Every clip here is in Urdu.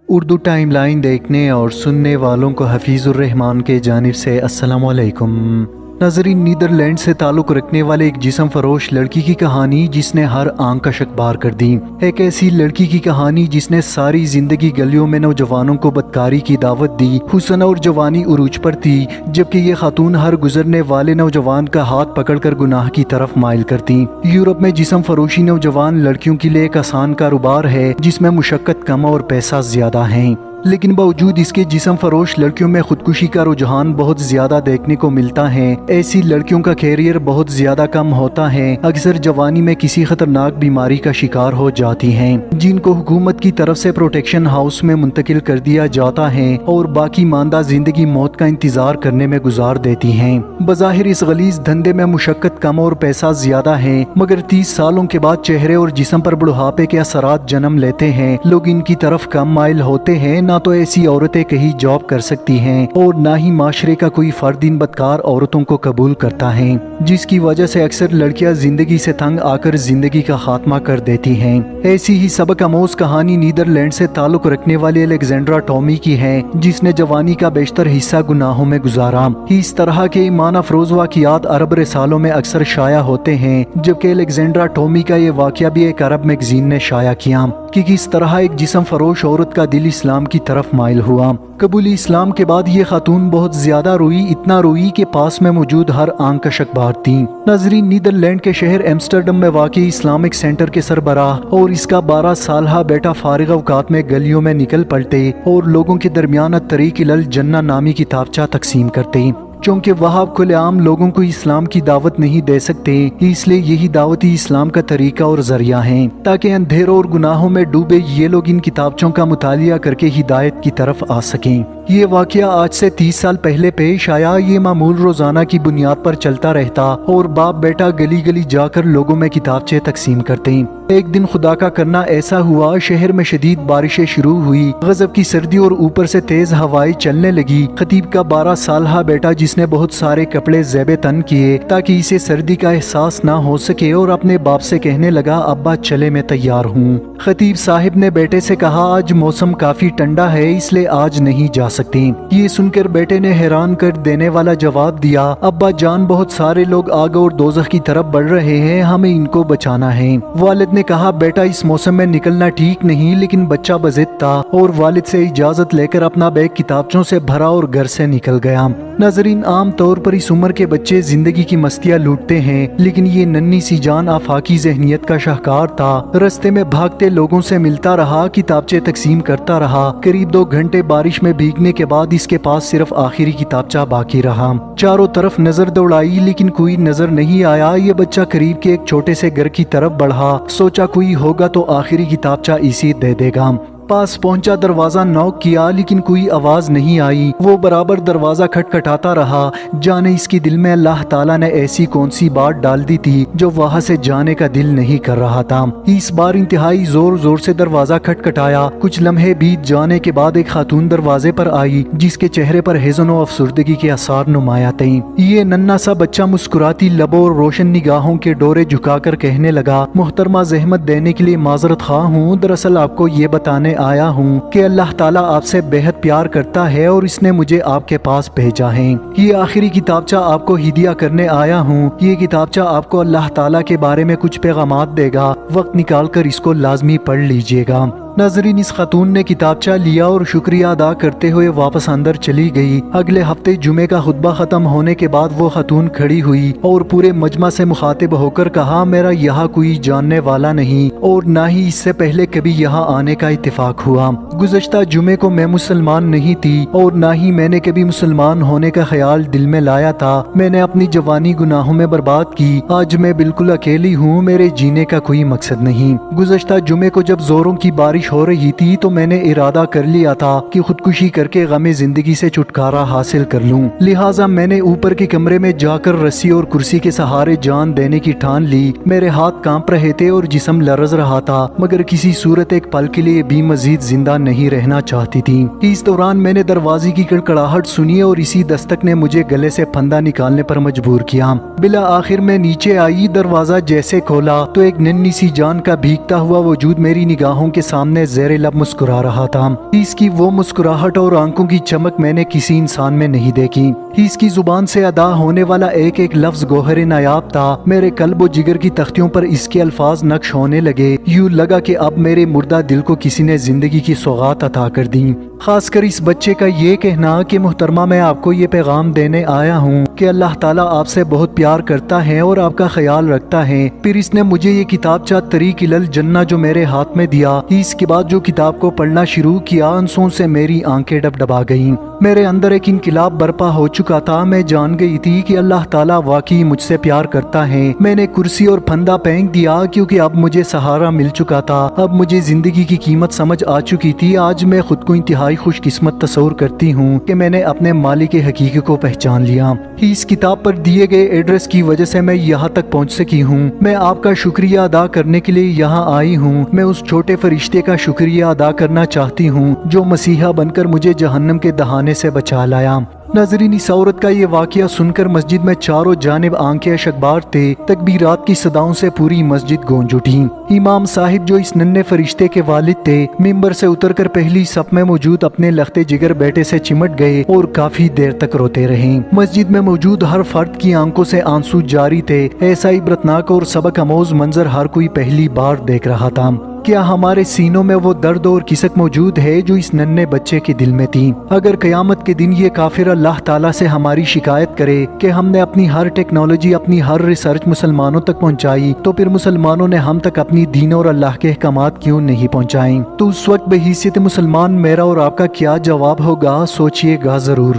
اردو ٹائم لائن دیکھنے اور سننے والوں کو حفیظ الرحمان کے جانب سے السلام علیکم۔ ناظرین، نیدرلینڈ سے تعلق رکھنے والے ایک جسم فروش لڑکی کی کہانی جس نے ہر آنکھ کا شک بار کر دی۔ ایک ایسی لڑکی کی کہانی جس نے ساری زندگی گلیوں میں نوجوانوں کو بدکاری کی دعوت دی۔ حسن اور جوانی عروج پر تھی، جبکہ یہ خاتون ہر گزرنے والے نوجوان کا ہاتھ پکڑ کر گناہ کی طرف مائل کرتی۔ یورپ میں جسم فروشی نوجوان لڑکیوں کے لیے ایک آسان کاروبار ہے جس میں مشقت کم اور پیسہ زیادہ ہے، لیکن باوجود اس کے جسم فروش لڑکیوں میں خودکشی کا رجحان بہت زیادہ دیکھنے کو ملتا ہے۔ ایسی لڑکیوں کا کیریئر بہت زیادہ کم ہوتا ہے، اکثر جوانی میں کسی خطرناک بیماری کا شکار ہو جاتی ہیں، جن کو حکومت کی طرف سے پروٹیکشن ہاؤس میں منتقل کر دیا جاتا ہے اور باقی ماندہ زندگی موت کا انتظار کرنے میں گزار دیتی ہیں۔ بظاہر اس غلیظ دھندے میں مشقت کم اور پیسہ زیادہ ہے، مگر 30 سالوں کے بعد چہرے اور جسم پر بڑھاپے کے اثرات جنم لیتے ہیں۔ لوگ ان کی طرف کم مائل ہوتے ہیں۔ نہ تو ایسی عورتیں کہیں جاب کر سکتی ہیں اور نہ ہی معاشرے کا کوئی فرد ان بدکار عورتوں کو قبول کرتا ہے، جس کی وجہ سے اکثر لڑکیاں زندگی سے تنگ آ کر زندگی کا خاتمہ کر دیتی ہیں۔ ایسی ہی سبق آموز کہانی نیدرلینڈ سے تعلق رکھنے والی الیگزینڈرا ٹومی کی ہے، جس نے جوانی کا بیشتر حصہ گناہوں میں گزارا۔ اس طرح کے ایمان افروز واقعات عرب رسالوں میں اکثر شائع ہوتے ہیں، جبکہ الیگزینڈرا ٹومی کا یہ واقعہ بھی ایک عرب میگزین نے شائع کیا کہ کس طرح ایک جسم فروش عورت کا دل اسلام کی طرف مائل ہوا۔ قبول اسلام کے بعد یہ خاتون بہت زیادہ روئی، اتنا روئی کہ پاس میں موجود ہر آنکھ کا شک بار تھی۔ ناظرین، نیدرلینڈ کے شہر ایمسٹرڈم میں واقع اسلامک سینٹر کے سربراہ اور اس کا 12 سالہ بیٹا فارغ اوقات میں گلیوں میں نکل پڑتے اور لوگوں کے درمیان الطریق الی الجنہ نامی کتابچہ تقسیم کرتے۔ چونکہ وہاں کھلے عام لوگوں کو اسلام کی دعوت نہیں دے سکتے، اس لیے یہی دعوتی اسلام کا طریقہ اور ذریعہ ہے تاکہ اندھیروں اور گناہوں میں ڈوبے یہ لوگ ان کتابچوں کا مطالعہ کر کے ہدایت کی طرف آ سکیں۔ یہ واقعہ آج سے 30 سال پہلے پیش آیا۔ یہ معمول روزانہ کی بنیاد پر چلتا رہتا اور باپ بیٹا گلی گلی جا کر لوگوں میں کتابچے تقسیم کرتے۔ ایک دن خدا کا کرنا ایسا ہوا، شہر میں شدید بارشیں شروع ہوئی، غضب کی سردی اور اوپر سے تیز ہوائیں چلنے لگی۔ خطیب کا 12 سالہ بیٹا، جس نے بہت سارے کپڑے زیب تن کیے تاکہ اسے سردی کا احساس نہ ہو سکے، اور اپنے باپ سے کہنے لگا، ابا چلے میں تیار ہوں۔ خطیب صاحب نے بیٹے سے کہا، آج موسم کافی ٹھنڈا ہے، اس لیے آج نہیں جا سکتے۔ یہ سن کر بیٹے نے حیران کر دینے والا جواب دیا، ابا جان، بہت سارے لوگ آگ اور دوزخ کی طرف بڑھ رہے ہیں، ہمیں ان کو بچانا ہے۔ والد نے کہا، بیٹا اس موسم میں نکلنا ٹھیک نہیں، لیکن بچہ بضد تھا اور والد سے اجازت لے کر اپنا بیگ کتابچوں سے بھرا اور گھر سے نکل گیا۔ ناظرین، عام طور پر اس عمر کے بچے زندگی کی مستیاں لوٹتے ہیں، لیکن یہ ننھی سی جان آفاقی ذہنیت کا شاہکار تھا۔ رستے میں بھاگتے لوگوں سے ملتا رہا، کتابچے تقسیم کرتا رہا۔ قریب 2 گھنٹے بارش میں بھیگنے کے بعد اس کے پاس صرف آخری کتابچہ باقی رہا۔ چاروں طرف نظر دوڑائی، لیکن کوئی نظر نہیں آیا۔ یہ بچہ قریب کے ایک چھوٹے سے گھر کی طرف بڑھا، سوچا کوئی ہوگا تو آخری کتابچہ اسی دے دے گا۔ پاس پہنچا، دروازہ نوک کیا، لیکن کوئی آواز نہیں آئی۔ وہ برابر دروازہ کھٹکھٹاتا رہا، جانے اس کی دل میں اللہ تعالیٰ نے ایسی کون سی بات ڈال دی تھی جو وہاں سے جانے کا دل نہیں کر رہا تھا۔ اس بار انتہائی زور زور سے دروازہ کھٹکھٹایا۔ کچھ لمحے بیت جانے کے بعد ایک خاتون دروازے پر آئی، جس کے چہرے پر حزن و افسردگی کے آثار نمایاں تھے۔ یہ ننھا سا بچہ مسکراتی لبوں اور روشن نگاہوں کے ڈورے جھکا کر کہنے لگا، محترمہ، زحمت دینے کے لیے معذرت خواہ ہوں، دراصل آپ کو یہ بتانے آیا ہوں کہ اللہ تعالیٰ آپ سے بہت پیار کرتا ہے اور اس نے مجھے آپ کے پاس بھیجا ہے۔ یہ آخری کتابچہ آپ کو ہدیہ کرنے آیا ہوں۔ یہ کتابچہ آپ کو اللہ تعالیٰ کے بارے میں کچھ پیغامات دے گا، وقت نکال کر اس کو لازمی پڑھ لیجئے گا۔ ناظرین، اس خاتون نے کتابچہ لیا اور شکریہ ادا کرتے ہوئے واپس اندر چلی گئی۔ اگلے ہفتے جمعے کا خطبہ ختم ہونے کے بعد وہ خاتون کھڑی ہوئی اور پورے مجمع سے مخاطب ہو کر کہا، میرا یہاں کوئی جاننے والا نہیں اور نہ ہی اس سے پہلے کبھی یہاں آنے کا اتفاق ہوا۔ گزشتہ جمعے کو میں مسلمان نہیں تھی اور نہ ہی میں نے کبھی مسلمان ہونے کا خیال دل میں لایا تھا۔ میں نے اپنی جوانی گناہوں میں برباد کی۔ آج میں بالکل اکیلی ہوں، میرے جینے کا کوئی مقصد نہیں۔ گزشتہ جمعے کو جب زوروں کی بارش ہو رہی تھی تو میں نے ارادہ کر لیا تھا کہ خودکشی کر کے غم زندگی سے چھٹکارا حاصل کر لوں، لہٰذا میں نے اوپر کے کمرے میں جا کر رسی اور کرسی کے سہارے جان دینے کی ٹھان لی۔ میرے ہاتھ کانپ رہے تھے اور جسم لرز رہا تھا، مگر کسی صورت ایک پل کے لیے بھی مزید زندہ نہیں رہنا چاہتی تھی۔ اس دوران میں نے دروازے کی کڑکڑاہٹ سنی اور اسی دستک نے مجھے گلے سے پھندا نکالنے پر مجبور کیا۔ بلا آخر میں نیچے آئی، دروازہ جیسے کھولا تو ایک ننھی سی جان کا بھیگتا ہوا وجود میری نگاہوں کے سامنے سامنے زیر لب مسکرا رہا تھا۔ اس کی وہ مسکراہٹ اور آنکھوں کی چمک میں نے کسی انسان میں نہیں دیکھی۔ اس کی زبان سے ادا ہونے والا ایک ایک لفظ گوہر نایاب تھا۔ میرے قلب و جگر کی تختیوں پر اس کے الفاظ نقش ہونے لگے۔ یوں لگا کہ اب میرے مردہ دل کو کسی نے زندگی کی سوغات عطا کر دی۔ خاص کر اس بچے کا یہ کہنا کہ محترمہ میں آپ کو یہ پیغام دینے آیا ہوں کہ اللہ تعالیٰ آپ سے بہت پیار کرتا ہے اور آپ کا خیال رکھتا ہے۔ پھر اس نے مجھے یہ کتابچہ طریق الجنہ جو میرے ہاتھ میں دیا۔ اس کے بعد جو کتاب کو پڑھنا شروع کیا، آنسوؤں سے میری آنکھیں ڈبڈبا گئیں۔ میرے اندر ایک انقلاب برپا ہو چکا تھا۔ میں جان گئی تھی کہ اللہ تعالیٰ واقعی مجھ سے پیار کرتا ہے۔ میں نے کرسی اور پھندا پھینک دیا کیونکہ اب مجھے سہارا مل چکا تھا۔ اب مجھے زندگی کی قیمت سمجھ آ چکی تھی۔ آج میں خود کو انتہائی خوش قسمت تصور کرتی ہوں کہ میں نے اپنے مالک حقیقی کو پہچان لیا۔ اس کتاب پر دیے گئے ایڈریس کی وجہ سے میں یہاں تک پہنچ سکی ہوں۔ میں آپ کا شکریہ ادا کرنے کے لیے یہاں آئی ہوں۔ میں اس چھوٹے فرشتے کا شکریہ ادا کرنا چاہتی ہوں جو مسیحا بن کر مجھے جہنم کے دہانے سے بچا لایا۔ ناظرین، اس عورت کا یہ واقعہ سن کر مسجد میں چاروں جانب آنکھیں اشکبار تھے۔ تکبیرات کی صداؤں سے پوری مسجد گونج اٹھی۔ امام صاحب جو اس ننھے فرشتے کے والد تھے، ممبر سے اتر کر پہلی صف میں موجود اپنے لخت جگر بیٹے سے چمٹ گئے اور کافی دیر تک روتے رہے۔ مسجد میں موجود ہر فرد کی آنکھوں سے آنسو جاری تھے۔ ایسا عبرتناک اور سبق آموز منظر ہر کوئی پہلی بار دیکھ رہا تھا۔ کیا ہمارے سینوں میں وہ درد اور کسک موجود ہے جو اس ننھے بچے کے دل میں تھی؟ اگر قیامت کے دن یہ کافر اللہ تعالیٰ سے ہماری شکایت کرے کہ ہم نے اپنی ہر ٹیکنالوجی، اپنی ہر ریسرچ مسلمانوں تک پہنچائی، تو پھر مسلمانوں نے ہم تک اپنی دین اور اللہ کے احکامات کیوں نہیں پہنچائیں؟ تو اس وقت بحیثیت مسلمان میرا اور آپ کا کیا جواب ہوگا؟ سوچئے گا ضرور۔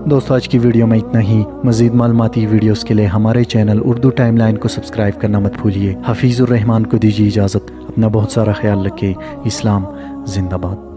دوستو، آج کی ویڈیو میں اتنا ہی۔ مزید معلوماتی ویڈیوز کے لیے ہمارے چینل اردو ٹائم لائن کو سبسکرائب کرنا مت بھولیے۔ حفیظ الرحمان کو دیجیے اجازت۔ اپنا بہت سارا خیال رکھیں۔ اسلام زندہ باد۔